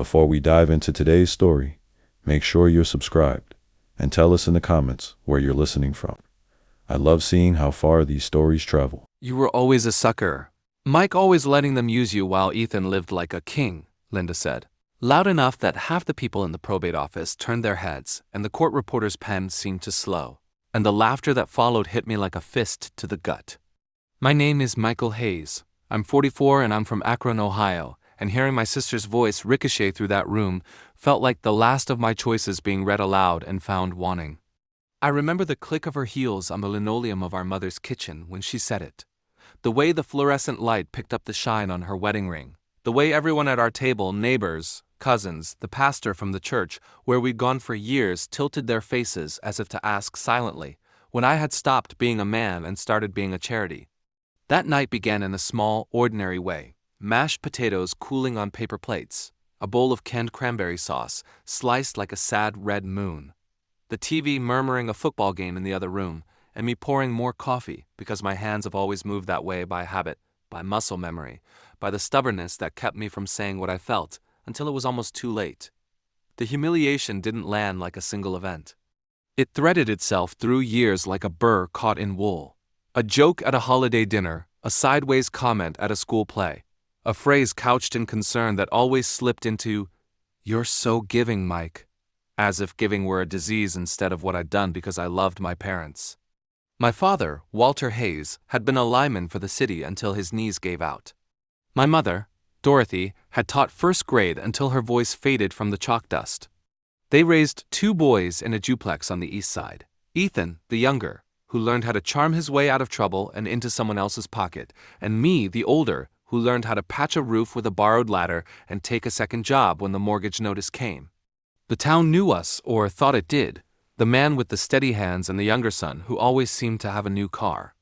Before we dive into today's story, make sure you're subscribed and tell us in the comments where you're listening from. I love seeing how far these stories travel. You were always a sucker. Mike always letting them use you while Ethan lived like a king, Linda said. Loud enough that half the people in the probate office turned their heads and the court reporter's pen seemed to slow, and the laughter that followed hit me like a fist to the gut. My name is Michael Hayes. I'm 44 and I'm from Akron, Ohio, and hearing my sister's voice ricochet through that room felt like the last of my choices being read aloud and found wanting. I remember the click of her heels on the linoleum of our mother's kitchen when she said it. The way the fluorescent light picked up the shine on her wedding ring. The way everyone at our table, neighbors, cousins, the pastor from the church, where we'd gone for years, tilted their faces as if to ask silently, when I had stopped being a man and started being a charity. That night began in a small, ordinary way. Mashed potatoes cooling on paper plates, a bowl of canned cranberry sauce, sliced like a sad red moon. The TV murmuring a football game in the other room, and me pouring more coffee because my hands have always moved that way by habit, by muscle memory, by the stubbornness that kept me from saying what I felt until it was almost too late. The humiliation didn't land like a single event. It threaded itself through years like a burr caught in wool. A joke at a holiday dinner, a sideways comment at a school play, a phrase couched in concern that always slipped into, "You're so giving, Mike," as if giving were a disease instead of what I'd done because I loved my parents. My father, Walter Hayes, had been a lineman for the city until his knees gave out. My mother, Dorothy, had taught first grade until her voice faded from the chalk dust. They raised 2 boys in a duplex on the east side. Ethan, the younger, who learned how to charm his way out of trouble and into someone else's pocket, and me, the older, who learned how to patch a roof with a borrowed ladder and take a second job when the mortgage notice came. The town knew us, or thought it did, the man with the steady hands and the younger son who always seemed to have a new car.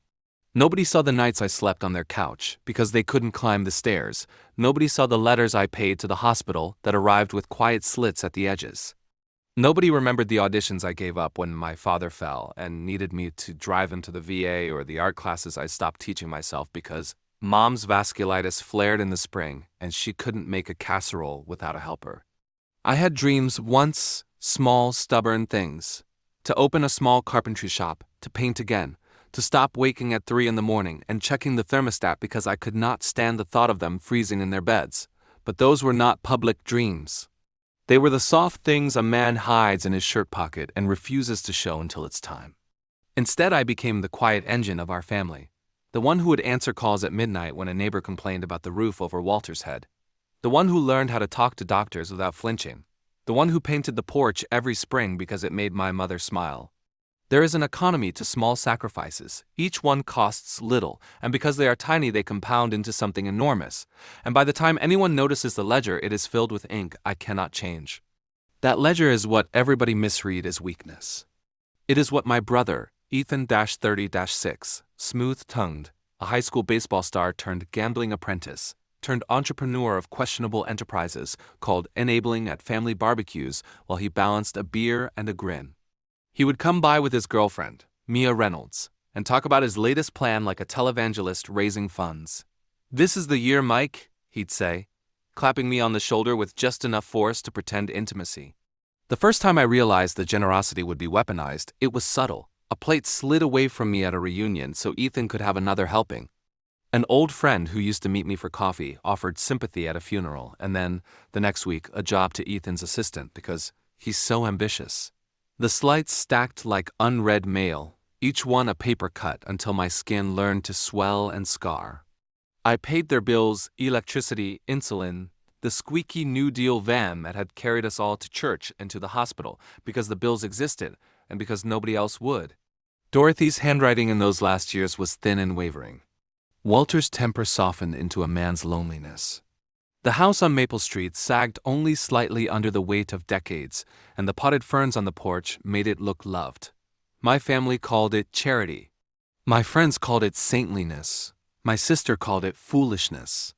Nobody saw the nights I slept on their couch because they couldn't climb the stairs. Nobody saw the letters I paid to the hospital that arrived with quiet slits at the edges. Nobody remembered the auditions I gave up when my father fell and needed me to drive him to the VA, or the art classes I stopped teaching myself because Mom's vasculitis flared in the spring and she couldn't make a casserole without a helper. I had dreams once, small, stubborn things. To open a small carpentry shop, to paint again, to stop waking at 3 in the morning and checking the thermostat because I could not stand the thought of them freezing in their beds. But those were not public dreams. They were the soft things a man hides in his shirt pocket and refuses to show until it's time. Instead, I became the quiet engine of our family. The one who would answer calls at midnight when a neighbor complained about the roof over Walter's head. The one who learned how to talk to doctors without flinching. The one who painted the porch every spring because it made my mother smile. There is an economy to small sacrifices. Each one costs little, and because they are tiny they compound into something enormous. And by the time anyone notices the ledger, it is filled with ink I cannot change. That ledger is what everybody misread as weakness. It is what my brother, Ethan-30-6, smooth-tongued, a high school baseball star turned gambling apprentice, turned entrepreneur of questionable enterprises, called enabling at family barbecues while he balanced a beer and a grin. He would come by with his girlfriend, Mia Reynolds, and talk about his latest plan like a televangelist raising funds. "This is the year, Mike," he'd say, clapping me on the shoulder with just enough force to pretend intimacy. The first time I realized that generosity would be weaponized, it was subtle. A plate slid away from me at a reunion so Ethan could have another helping. An old friend who used to meet me for coffee offered sympathy at a funeral, and then, the next week, a job to Ethan's assistant because he's so ambitious. The slights stacked like unread mail, each one a paper cut until my skin learned to swell and scar. I paid their bills, electricity, insulin, the squeaky New Deal van that had carried us all to church and to the hospital because the bills existed and because nobody else would. Dorothy's handwriting in those last years was thin and wavering. Walter's temper softened into a man's loneliness. The house on Maple Street sagged only slightly under the weight of decades, and the potted ferns on the porch made it look loved. My family called it charity. My friends called it saintliness. My sister called it foolishness.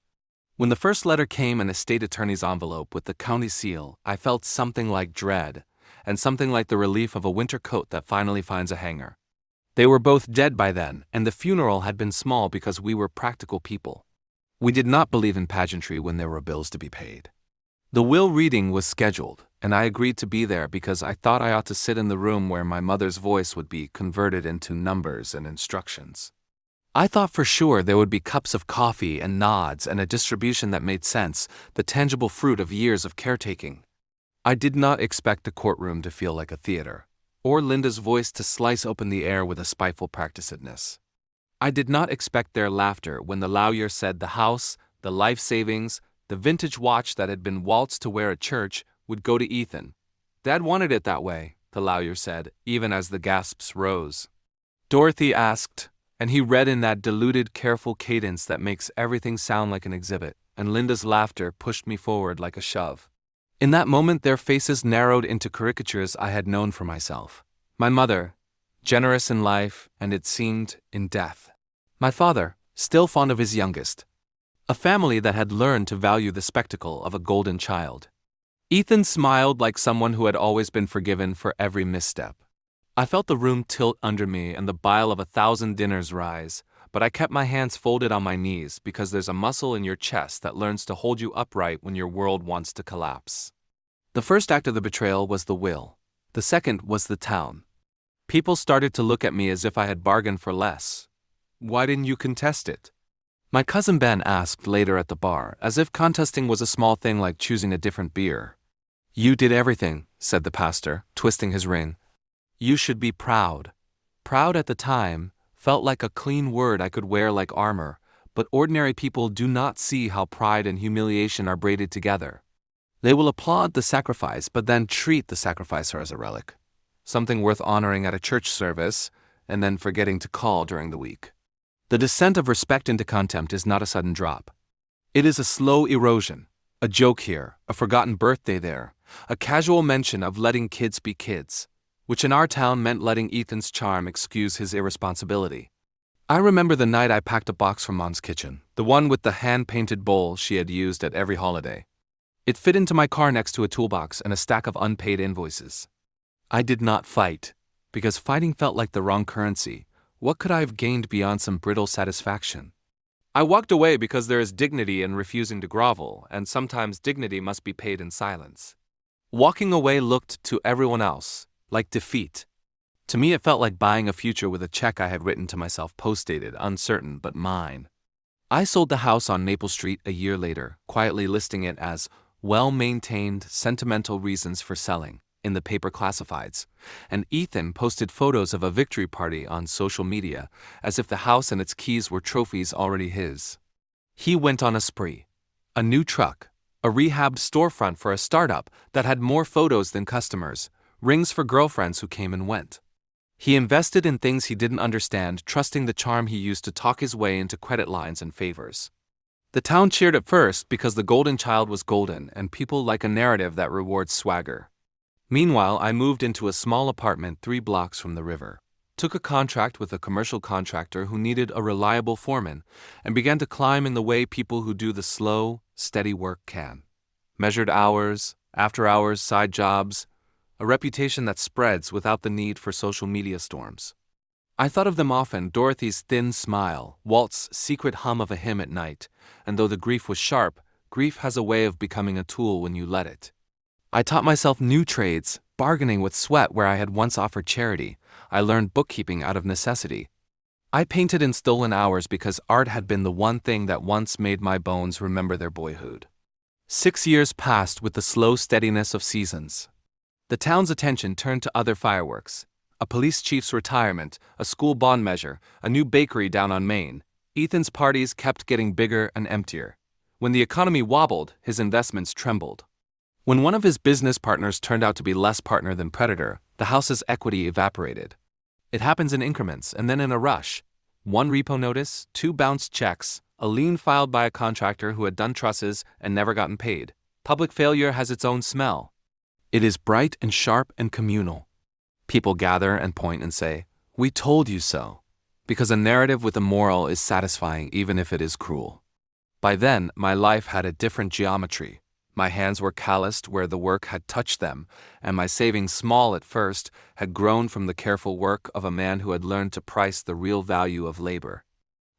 When the first letter came in a state attorney's envelope with the county seal, I felt something like dread, and something like the relief of a winter coat that finally finds a hanger. They were both dead by then, and the funeral had been small because we were practical people. We did not believe in pageantry when there were bills to be paid. The will reading was scheduled, and I agreed to be there because I thought I ought to sit in the room where my mother's voice would be converted into numbers and instructions. I thought for sure there would be cups of coffee and nods and a distribution that made sense, the tangible fruit of years of caretaking. I did not expect the courtroom to feel like a theater, or Linda's voice to slice open the air with a spiteful practicedness. I did not expect their laughter when the lawyer said the house, the life savings, the vintage watch that had been waltzed to wear at church would go to Ethan. Dad wanted it that way, the lawyer said, even as the gasps rose. Dorothy asked, and he read in that diluted, careful cadence that makes everything sound like an exhibit, and Linda's laughter pushed me forward like a shove. In that moment, their faces narrowed into caricatures I had known for myself. My mother, generous in life, and it seemed, in death. My father, still fond of his youngest. A family that had learned to value the spectacle of a golden child. Ethan smiled like someone who had always been forgiven for every misstep. I felt the room tilt under me and the bile of 1,000 dinners rise, but I kept my hands folded on my knees because there's a muscle in your chest that learns to hold you upright when your world wants to collapse. The first act of the betrayal was the will. The second was the town. People started to look at me as if I had bargained for less. Why didn't you contest it? My cousin Ben asked later at the bar, as if contesting was a small thing like choosing a different beer. You did everything, said the pastor, twisting his ring. You should be proud. Proud at the time felt like a clean word I could wear like armor, but ordinary people do not see how pride and humiliation are braided together. They will applaud the sacrifice, but then treat the sacrificer as a relic, something worth honoring at a church service, and then forgetting to call during the week. The descent of respect into contempt is not a sudden drop. It is a slow erosion, a joke here, a forgotten birthday there, a casual mention of letting kids be kids, which in our town meant letting Ethan's charm excuse his irresponsibility. I remember the night I packed a box from Mom's kitchen, the one with the hand-painted bowl she had used at every holiday. It fit into my car next to a toolbox and a stack of unpaid invoices. I did not fight, because fighting felt like the wrong currency. What could I have gained beyond some brittle satisfaction? I walked away because there is dignity in refusing to grovel, and sometimes dignity must be paid in silence. Walking away looked to everyone else like defeat. To me, it felt like buying a future with a check I had written to myself, post-dated, uncertain, but mine. I sold the house on Maple Street a year later, quietly listing it as well-maintained, sentimental reasons for selling in the paper classifieds, and Ethan posted photos of a victory party on social media, as if the house and its keys were trophies already his. He went on a spree. A new truck, a rehabbed storefront for a startup that had more photos than customers, rings for girlfriends who came and went. He invested in things he didn't understand, trusting the charm he used to talk his way into credit lines and favors. The town cheered at first because the golden child was golden, and people like a narrative that rewards swagger. Meanwhile, I moved into a small apartment 3 blocks from the river, took a contract with a commercial contractor who needed a reliable foreman, and began to climb in the way people who do the slow, steady work can. Measured hours, after-hours side jobs, a reputation that spreads without the need for social media storms. I thought of them often, Dorothy's thin smile, Walt's secret hum of a hymn at night, and though the grief was sharp, grief has a way of becoming a tool when you let it. I taught myself new trades, bargaining with sweat where I had once offered charity. I learned bookkeeping out of necessity. I painted in stolen hours because art had been the one thing that once made my bones remember their boyhood. 6 years passed with the slow steadiness of seasons. The town's attention turned to other fireworks. A police chief's retirement, a school bond measure, a new bakery down on Main. Ethan's parties kept getting bigger and emptier. When the economy wobbled, his investments trembled. When one of his business partners turned out to be less partner than predator, the house's equity evaporated. It happens in increments and then in a rush. 1 repo notice, 2 bounced checks, a lien filed by a contractor who had done trusses and never gotten paid. Public failure has its own smell. It is bright and sharp and communal. People gather and point and say, "We told you so," because a narrative with a moral is satisfying even if it is cruel. By then, my life had a different geometry. My hands were calloused where the work had touched them, and my savings, small at first, had grown from the careful work of a man who had learned to price the real value of labor.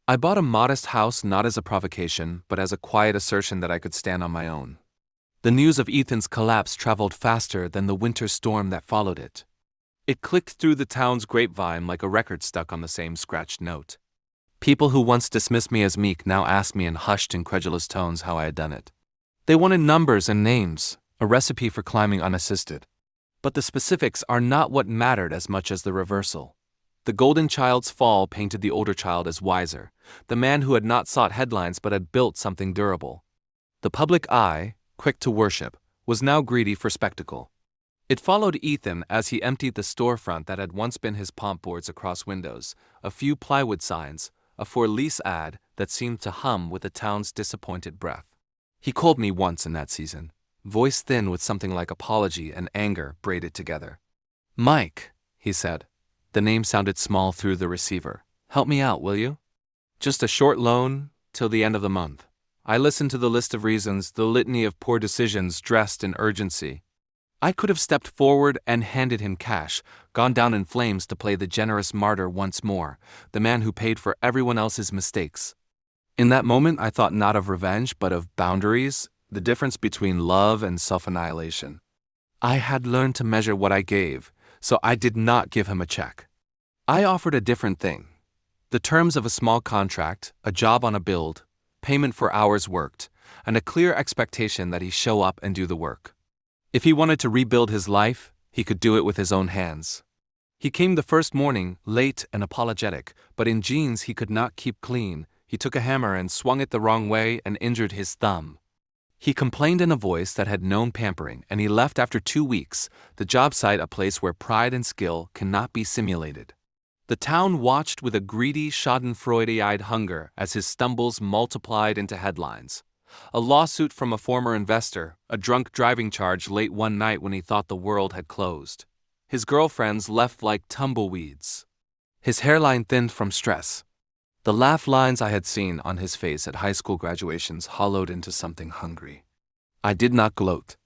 I bought a modest house not as a provocation, but as a quiet assertion that I could stand on my own. The news of Ethan's collapse traveled faster than the winter storm that followed it. It clicked through the town's grapevine like a record stuck on the same scratched note. People who once dismissed me as meek now asked me in hushed, incredulous tones how I had done it. They wanted numbers and names, a recipe for climbing unassisted. But the specifics are not what mattered as much as the reversal. The golden child's fall painted the older child as wiser, the man who had not sought headlines but had built something durable. The public eye, quick to worship, was now greedy for spectacle. It followed Ethan as he emptied the storefront that had once been his pomp boards across windows, a few plywood signs, a for-lease ad that seemed to hum with the town's disappointed breath. He called me once in that season, voice thin with something like apology and anger braided together. "Mike," he said. The name sounded small through the receiver. "Help me out, will you? Just a short loan till the end of the month." I listened to the list of reasons, the litany of poor decisions dressed in urgency. I could have stepped forward and handed him cash, gone down in flames to play the generous martyr once more, the man who paid for everyone else's mistakes. In that moment, I thought not of revenge, but of boundaries, the difference between love and self-annihilation. I had learned to measure what I gave, so I did not give him a check. I offered a different thing. The terms of a small contract, a job on a build, payment for hours worked, and a clear expectation that he show up and do the work. If he wanted to rebuild his life, he could do it with his own hands. He came the first morning, late and apologetic, but in jeans he could not keep clean. He took a hammer and swung it the wrong way and injured his thumb. He complained in a voice that had known pampering, and he left after 2 weeks, the job site a place where pride and skill cannot be simulated. The town watched with a greedy, schadenfreude-eyed hunger as his stumbles multiplied into headlines. A lawsuit from a former investor, a drunk driving charge late one night when he thought the world had closed. His girlfriends left like tumbleweeds. His hairline thinned from stress. The laugh lines I had seen on his face at high school graduations hollowed into something hungry. I did not gloat.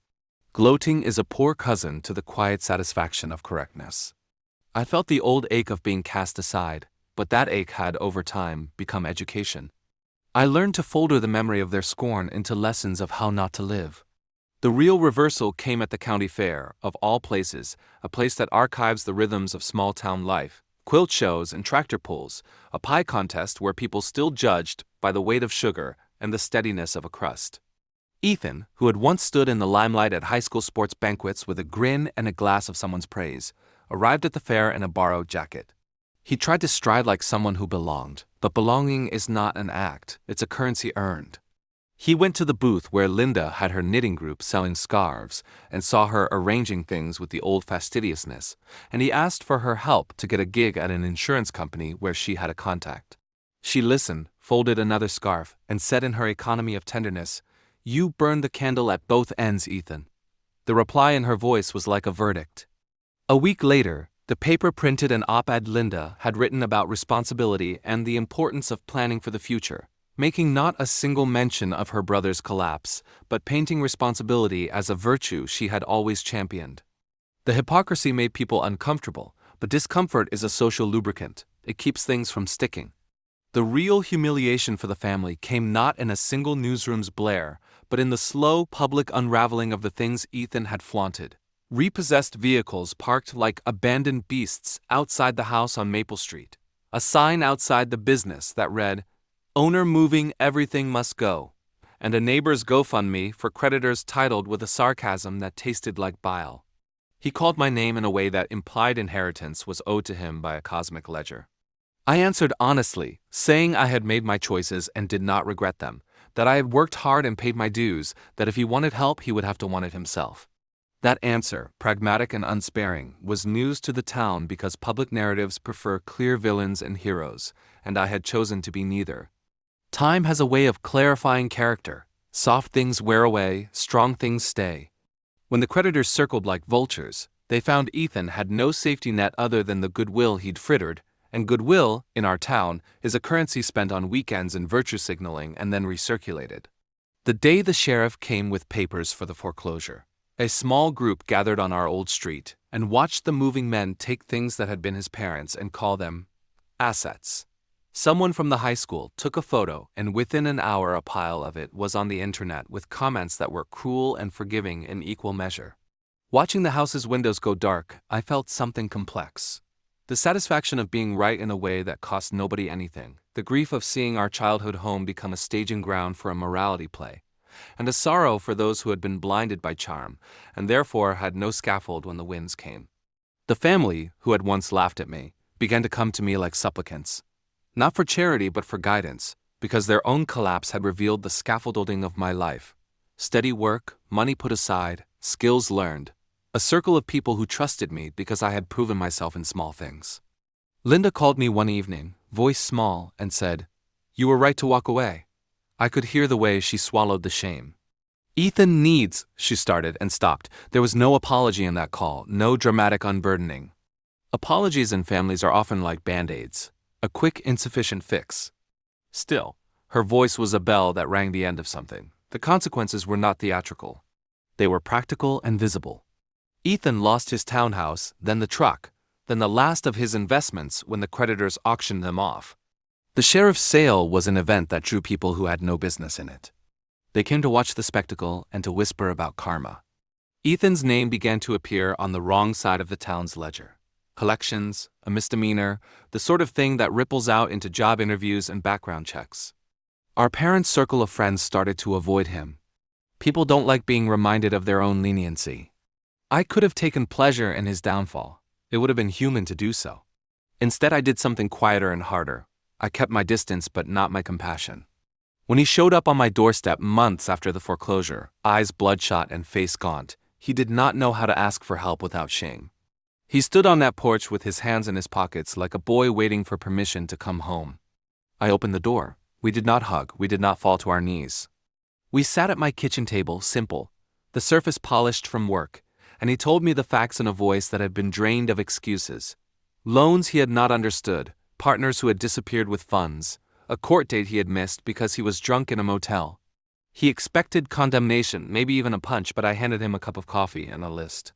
Gloating is a poor cousin to the quiet satisfaction of correctness. I felt the old ache of being cast aside, but that ache had, over time, become education. I learned to folder the memory of their scorn into lessons of how not to live. The real reversal came at the county fair, of all places, a place that archives the rhythms of small-town life, quilt shows and tractor pulls, a pie contest where people still judged by the weight of sugar and the steadiness of a crust. Ethan, who had once stood in the limelight at high school sports banquets with a grin and a glass of someone's praise, arrived at the fair in a borrowed jacket. He tried to stride like someone who belonged, but belonging is not an act, it's a currency earned. He went to the booth where Linda had her knitting group selling scarves and saw her arranging things with the old fastidiousness, and he asked for her help to get a gig at an insurance company where she had a contact. She listened, folded another scarf, and said in her economy of tenderness, "You burned the candle at both ends, Ethan." The reply in her voice was like a verdict. A week later, the paper printed an op-ed Linda had written about responsibility and the importance of planning for the future, making not a single mention of her brother's collapse, but painting responsibility as a virtue she had always championed. The hypocrisy made people uncomfortable, but discomfort is a social lubricant. It keeps things from sticking. The real humiliation for the family came not in a single newsroom's blare, but in the slow public unraveling of the things Ethan had flaunted. Repossessed vehicles parked like abandoned beasts outside the house on Maple Street. A sign outside the business that read, "Owner moving, everything must go," and a neighbor's GoFundMe for creditors titled with a sarcasm that tasted like bile. He called my name in a way that implied inheritance was owed to him by a cosmic ledger. I answered honestly, saying I had made my choices and did not regret them, that I had worked hard and paid my dues, that if he wanted help he would have to want it himself. That answer, pragmatic and unsparing, was news to the town because public narratives prefer clear villains and heroes, and I had chosen to be neither. Time has a way of clarifying character. Soft things wear away, strong things stay. When the creditors circled like vultures, they found Ethan had no safety net other than the goodwill he'd frittered, and goodwill, in our town, is a currency spent on weekends and virtue signaling and then recirculated. The day the sheriff came with papers for the foreclosure, a small group gathered on our old street and watched the moving men take things that had been his parents and call them assets. Someone from the high school took a photo, and within an hour a pile of it was on the internet with comments that were cruel and forgiving in equal measure. Watching the house's windows go dark, I felt something complex. The satisfaction of being right in a way that cost nobody anything, the grief of seeing our childhood home become a staging ground for a morality play, and a sorrow for those who had been blinded by charm, and therefore had no scaffold when the winds came. The family, who had once laughed at me, began to come to me like supplicants. Not for charity but for guidance, because their own collapse had revealed the scaffolding of my life. Steady work, money put aside, skills learned. A circle of people who trusted me because I had proven myself in small things. Linda called me one evening, voice small, and said, "You were right to walk away." I could hear the way she swallowed the shame. "Ethan needs," she started and stopped. There was no apology in that call, no dramatic unburdening. Apologies in families are often like band-aids, a quick, insufficient fix. Still, her voice was a bell that rang the end of something. The consequences were not theatrical. They were practical and visible. Ethan lost his townhouse, then the truck, then the last of his investments when the creditors auctioned them off. The sheriff's sale was an event that drew people who had no business in it. They came to watch the spectacle and to whisper about karma. Ethan's name began to appear on the wrong side of the town's ledger. Collections, a misdemeanor, the sort of thing that ripples out into job interviews and background checks. Our parents' circle of friends started to avoid him. People don't like being reminded of their own leniency. I could have taken pleasure in his downfall. It would have been human to do so. Instead, I did something quieter and harder. I kept my distance but not my compassion. When he showed up on my doorstep months after the foreclosure, eyes bloodshot and face gaunt, he did not know how to ask for help without shame. He stood on that porch with his hands in his pockets like a boy waiting for permission to come home. I opened the door. We did not hug. We did not fall to our knees. We sat at my kitchen table, simple, the surface polished from work, and he told me the facts in a voice that had been drained of excuses. Loans he had not understood, partners who had disappeared with funds, a court date he had missed because he was drunk in a motel. He expected condemnation, maybe even a punch, but I handed him a cup of coffee and a list.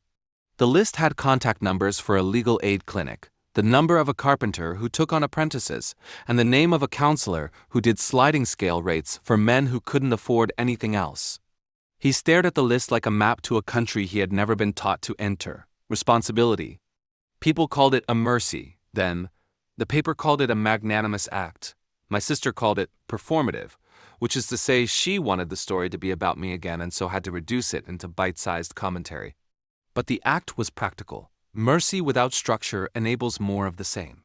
The list had contact numbers for a legal aid clinic, the number of a carpenter who took on apprentices, and the name of a counselor who did sliding scale rates for men who couldn't afford anything else. He stared at the list like a map to a country he had never been taught to enter. Responsibility. People called it a mercy, then. The paper called it a magnanimous act. My sister called it performative, which is to say she wanted the story to be about me again and so had to reduce it into bite-sized commentary. But the act was practical. Mercy without structure enables more of the same.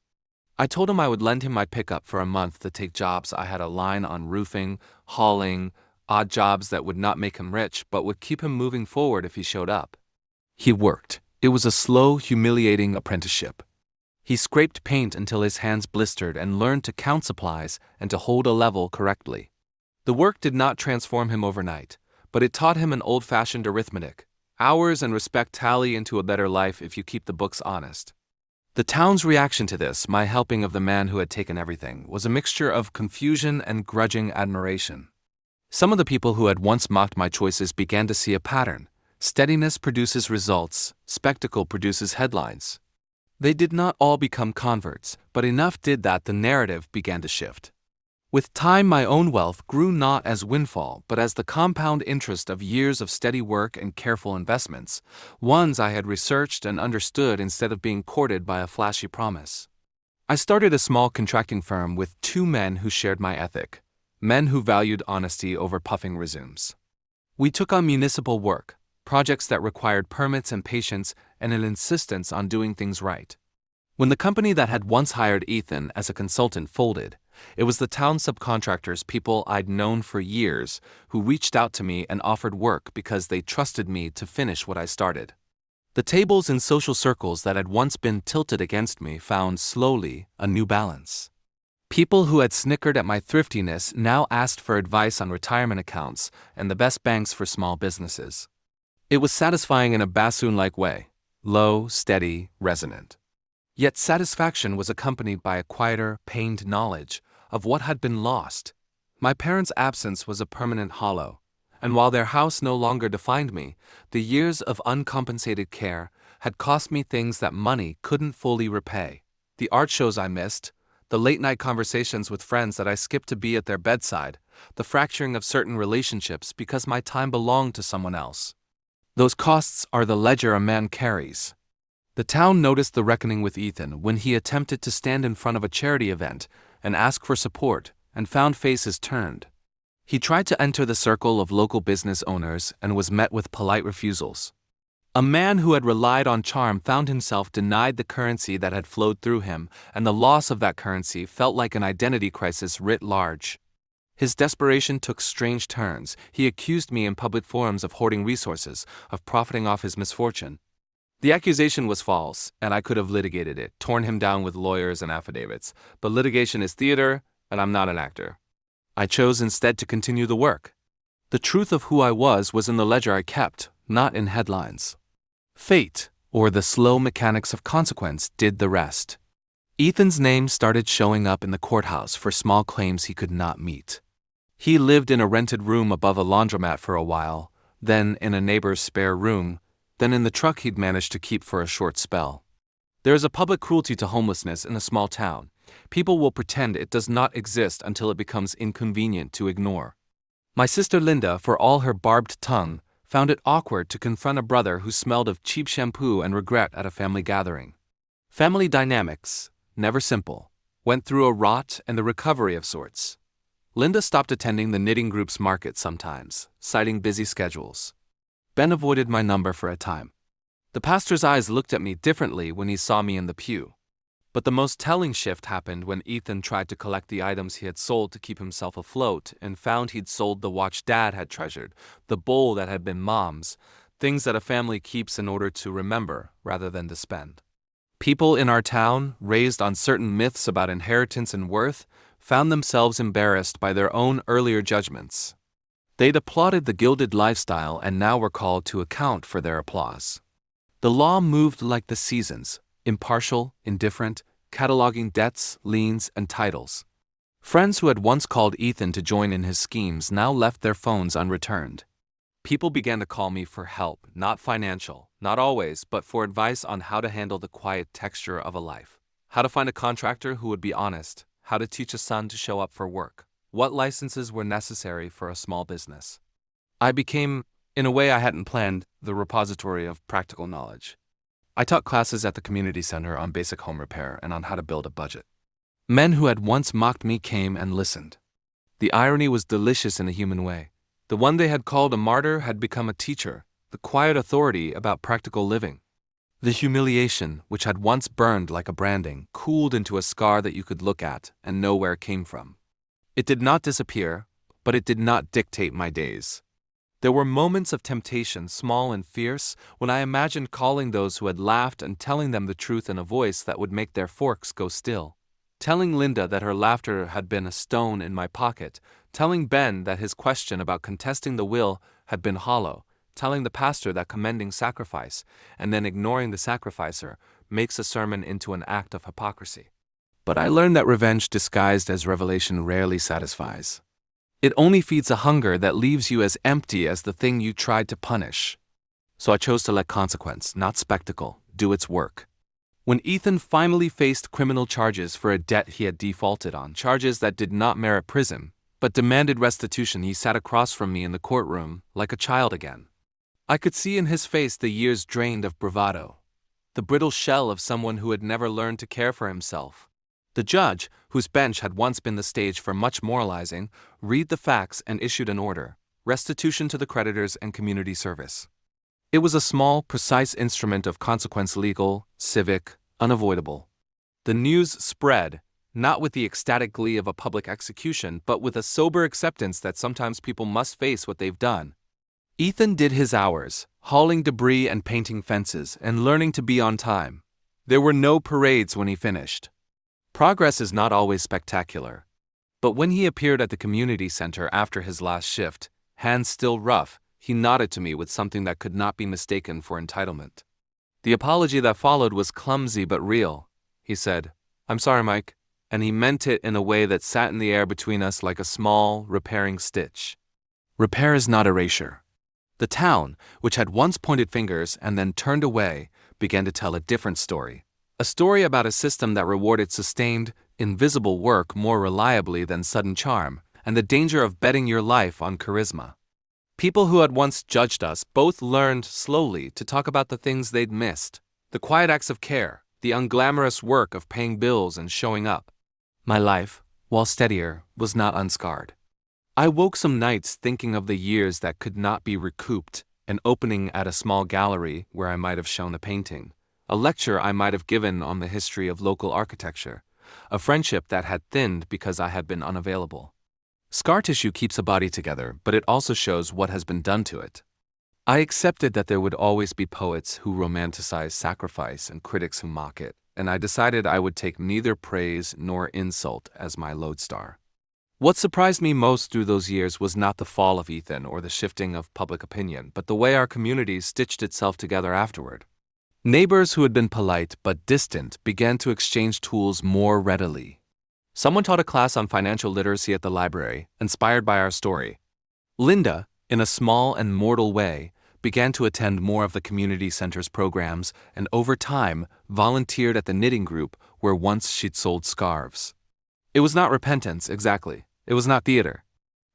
I told him I would lend him my pickup for a month to take jobs. I had a line on roofing, hauling, odd jobs that would not make him rich but would keep him moving forward if he showed up. He worked. It was a slow, humiliating apprenticeship. He scraped paint until his hands blistered and learned to count supplies and to hold a level correctly. The work did not transform him overnight, but it taught him an old-fashioned arithmetic. Hours and respect tally into a better life if you keep the books honest. The town's reaction to this, my helping of the man who had taken everything, was a mixture of confusion and grudging admiration. Some of the people who had once mocked my choices began to see a pattern. Steadiness produces results, spectacle produces headlines. They did not all become converts, but enough did that the narrative began to shift. With time, my own wealth grew not as windfall, but as the compound interest of years of steady work and careful investments, ones I had researched and understood instead of being courted by a flashy promise. I started a small contracting firm with 2 men who shared my ethic, men who valued honesty over puffing resumes. We took on municipal work, projects that required permits and patience and an insistence on doing things right. When the company that had once hired Ethan as a consultant folded, it was the town subcontractors, people I'd known for years, who reached out to me and offered work because they trusted me to finish what I started. The tables in social circles that had once been tilted against me found slowly a new balance. People who had snickered at my thriftiness now asked for advice on retirement accounts and the best banks for small businesses. It was satisfying in a bassoon-like way, low, steady, resonant. Yet satisfaction was accompanied by a quieter, pained knowledge of what had been lost. My parents' absence was a permanent hollow, and while their house no longer defined me, the years of uncompensated care had cost me things that money couldn't fully repay. The art shows I missed, The late-night conversations with friends that I skipped to be at their bedside, the fracturing of certain relationships because my time belonged to someone else. Those costs are the ledger a man carries. The town noticed the reckoning with Ethan when he attempted to stand in front of a charity event and ask for support and found faces turned. He tried to enter the circle of local business owners and was met with polite refusals. A man who had relied on charm found himself denied the currency that had flowed through him, and the loss of that currency felt like an identity crisis writ large. His desperation took strange turns. He accused me in public forums of hoarding resources, of profiting off his misfortune. The accusation was false, and I could have litigated it, torn him down with lawyers and affidavits. But litigation is theater, and I'm not an actor. I chose instead to continue the work. The truth of who I was in the ledger I kept, not in headlines. Fate, or the slow mechanics of consequence, did the rest. Ethan's name started showing up in the courthouse for small claims he could not meet. He lived in a rented room above a laundromat for a while, then in a neighbor's spare room, then in the truck he'd managed to keep for a short spell. There is a public cruelty to homelessness in a small town. People will pretend it does not exist until it becomes inconvenient to ignore. My sister Linda, for all her barbed tongue, found it awkward to confront a brother who smelled of cheap shampoo and regret at a family gathering. Family dynamics, never simple, went through a rot and the recovery of sorts. Linda stopped attending the knitting group's market sometimes, citing busy schedules. Ben avoided my number for a time. The pastor's eyes looked at me differently when he saw me in the pew. But the most telling shift happened when Ethan tried to collect the items he had sold to keep himself afloat and found he'd sold the watch Dad had treasured, the bowl that had been Mom's, things that a family keeps in order to remember rather than to spend. People in our town, raised on certain myths about inheritance and worth, found themselves embarrassed by their own earlier judgments. They'd applauded the gilded lifestyle and now were called to account for their applause. The law moved like the seasons, impartial, indifferent, cataloging debts, liens, and titles. Friends who had once called Ethan to join in his schemes now left their phones unreturned. People began to call me for help, not financial, not always, but for advice on how to handle the quiet texture of a life. How to find a contractor who would be honest, how to teach a son to show up for work, what licenses were necessary for a small business. I became, in a way I hadn't planned, the repository of practical knowledge. I taught classes at the community center on basic home repair and on how to build a budget. Men who had once mocked me came and listened. The irony was delicious in a human way. The one they had called a martyr had become a teacher, the quiet authority about practical living. The humiliation, which had once burned like a branding, cooled into a scar that you could look at and know where it came from. It did not disappear, but it did not dictate my days. There were moments of temptation, small and fierce, when I imagined calling those who had laughed and telling them the truth in a voice that would make their forks go still. Telling Linda that her laughter had been a stone in my pocket, telling Ben that his question about contesting the will had been hollow, telling the pastor that commending sacrifice, and then ignoring the sacrificer, makes a sermon into an act of hypocrisy. But I learned that revenge disguised as revelation rarely satisfies. It only feeds a hunger that leaves you as empty as the thing you tried to punish. So I chose to let consequence, not spectacle, do its work. When Ethan finally faced criminal charges for a debt he had defaulted on, charges that did not merit prison, but demanded restitution, he sat across from me in the courtroom, like a child again. I could see in his face the years drained of bravado, the brittle shell of someone who had never learned to care for himself. The judge, whose bench had once been the stage for much moralizing, read the facts and issued an order: restitution to the creditors and community service. It was a small, precise instrument of consequence, legal, civic, unavoidable. The news spread, not with the ecstatic glee of a public execution, but with a sober acceptance that sometimes people must face what they've done. Ethan did his hours, hauling debris and painting fences, and learning to be on time. There were no parades when he finished. Progress is not always spectacular. But when he appeared at the community center after his last shift, hands still rough, he nodded to me with something that could not be mistaken for entitlement. The apology that followed was clumsy but real. He said, "I'm sorry, Mike," and he meant it in a way that sat in the air between us like a small, repairing stitch. Repair is not erasure. The town, which had once pointed fingers and then turned away, began to tell a different story. A story about a system that rewarded sustained, invisible work more reliably than sudden charm, and the danger of betting your life on charisma. People who had once judged us both learned slowly to talk about the things they'd missed, the quiet acts of care, the unglamorous work of paying bills and showing up. My life, while steadier, was not unscarred. I woke some nights thinking of the years that could not be recouped, an opening at a small gallery where I might have shown a painting, a lecture I might have given on the history of local architecture, a friendship that had thinned because I had been unavailable. Scar tissue keeps a body together, but it also shows what has been done to it. I accepted that there would always be poets who romanticize sacrifice and critics who mock it, and I decided I would take neither praise nor insult as my lodestar. What surprised me most through those years was not the fall of Ethan or the shifting of public opinion, but the way our community stitched itself together afterward. Neighbors who had been polite but distant began to exchange tools more readily. Someone taught a class on financial literacy at the library, inspired by our story. Linda, in a small and mortal way, began to attend more of the community center's programs and over time volunteered at the knitting group where once she'd sold scarves. It was not repentance, exactly. It was not theater.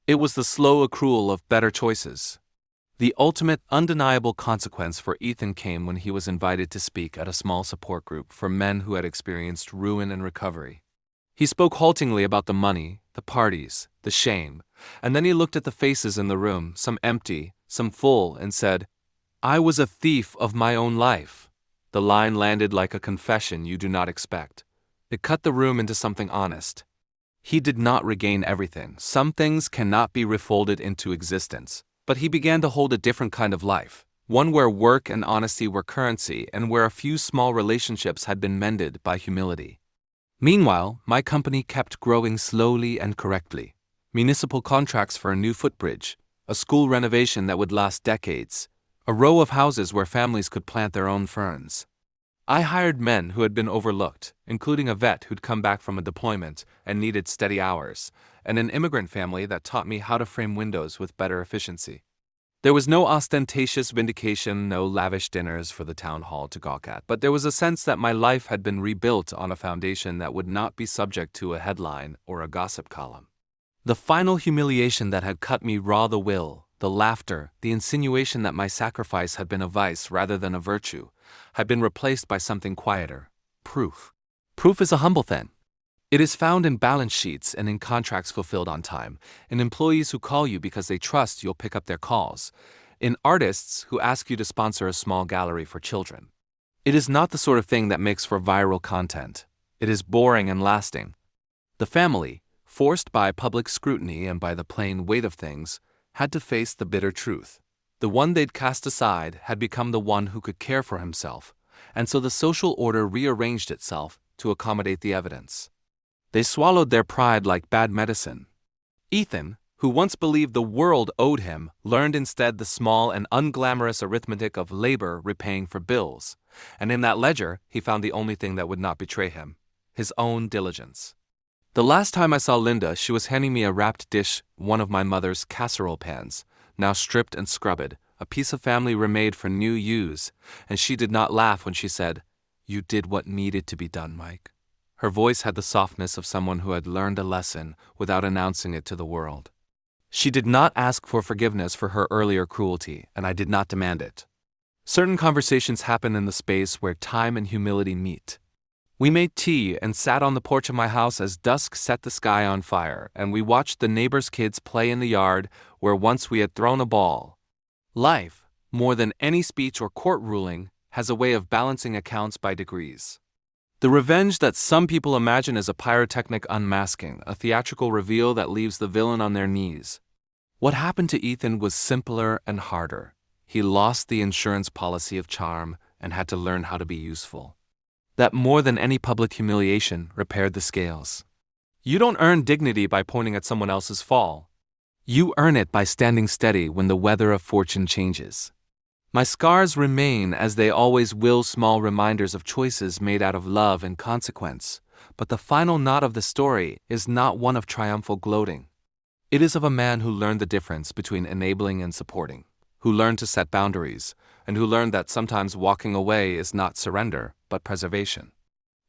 It was the slow accrual of better choices. The ultimate undeniable consequence for Ethan came when he was invited to speak at a small support group for men who had experienced ruin and recovery. He spoke haltingly about the money, the parties, the shame, and then he looked at the faces in the room, some empty, some full, and said, "I was a thief of my own life." The line landed like a confession you do not expect. It cut the room into something honest. He did not regain everything. Some things cannot be refolded into existence. But he began to hold a different kind of life, one where work and honesty were currency and where a few small relationships had been mended by humility. Meanwhile, my company kept growing slowly and correctly. Municipal contracts for a new footbridge, a school renovation that would last decades, a row of houses where families could plant their own ferns. I hired men who had been overlooked, including a vet who'd come back from a deployment and needed steady hours, and an immigrant family that taught me how to frame windows with better efficiency. There was no ostentatious vindication, no lavish dinners for the town hall to gawk at, but there was a sense that my life had been rebuilt on a foundation that would not be subject to a headline or a gossip column. The final humiliation that had cut me raw the will, the laughter, the insinuation that my sacrifice had been a vice rather than a virtue, had been replaced by something quieter: proof. Proof is a humble thing. It is found in balance sheets and in contracts fulfilled on time, in employees who call you because they trust you'll pick up their calls, in artists who ask you to sponsor a small gallery for children. It is not the sort of thing that makes for viral content. It is boring and lasting. The family, forced by public scrutiny and by the plain weight of things, had to face the bitter truth. The one they'd cast aside had become the one who could care for himself, and so the social order rearranged itself to accommodate the evidence. They swallowed their pride like bad medicine. Ethan, who once believed the world owed him, learned instead the small and unglamorous arithmetic of labor repaying for bills, and in that ledger he found the only thing that would not betray him: his own diligence. The last time I saw Linda, she was handing me a wrapped dish, one of my mother's casserole pans, now stripped and scrubbed, a piece of family remade for new use, and she did not laugh when she said, "You did what needed to be done, Mike." Her voice had the softness of someone who had learned a lesson without announcing it to the world. She did not ask for forgiveness for her earlier cruelty, and I did not demand it. Certain conversations happen in the space where time and humility meet. We made tea and sat on the porch of my house as dusk set the sky on fire, and we watched the neighbors' kids play in the yard where once we had thrown a ball. Life, more than any speech or court ruling, has a way of balancing accounts by degrees. The revenge that some people imagine is a pyrotechnic unmasking, a theatrical reveal that leaves the villain on their knees. What happened to Ethan was simpler and harder. He lost the insurance policy of charm and had to learn how to be useful. That more than any public humiliation repaired the scales. You don't earn dignity by pointing at someone else's fall. You earn it by standing steady when the weather of fortune changes. My scars remain as they always will, small reminders of choices made out of love and consequence, but the final knot of the story is not one of triumphal gloating. It is of a man who learned the difference between enabling and supporting, who learned to set boundaries, and who learned that sometimes walking away is not surrender, but preservation.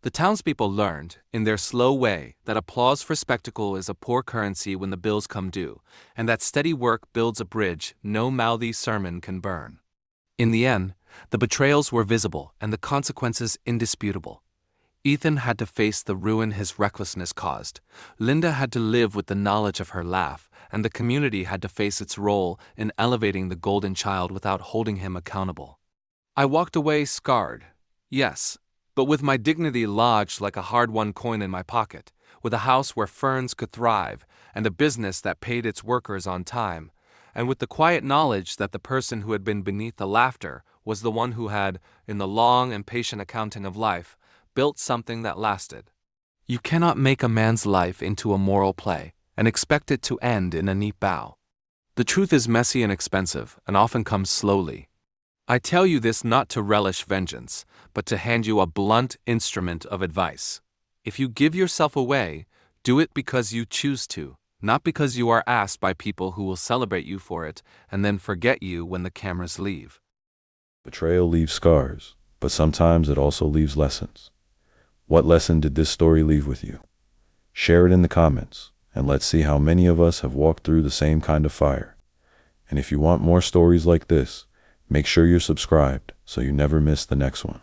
The townspeople learned, in their slow way, that applause for spectacle is a poor currency when the bills come due, and that steady work builds a bridge no mouthy sermon can burn. In the end, the betrayals were visible and the consequences indisputable. Ethan had to face the ruin his recklessness caused. Linda had to live with the knowledge of her laugh, and the community had to face its role in elevating the golden child without holding him accountable. I walked away scarred, yes, but with my dignity lodged like a hard-won coin in my pocket, with a house where ferns could thrive, and a business that paid its workers on time, and with the quiet knowledge that the person who had been beneath the laughter was the one who had, in the long and patient accounting of life, built something that lasted. You cannot make a man's life into a moral play and expect it to end in a neat bow. The truth is messy and expensive, and often comes slowly. I tell you this not to relish vengeance, but to hand you a blunt instrument of advice. If you give yourself away, do it because you choose to, not because you are asked by people who will celebrate you for it and then forget you when the cameras leave. Betrayal leaves scars, but sometimes it also leaves lessons. What lesson did this story leave with you? Share it in the comments, and let's see how many of us have walked through the same kind of fire. And if you want more stories like this, make sure you're subscribed so you never miss the next one.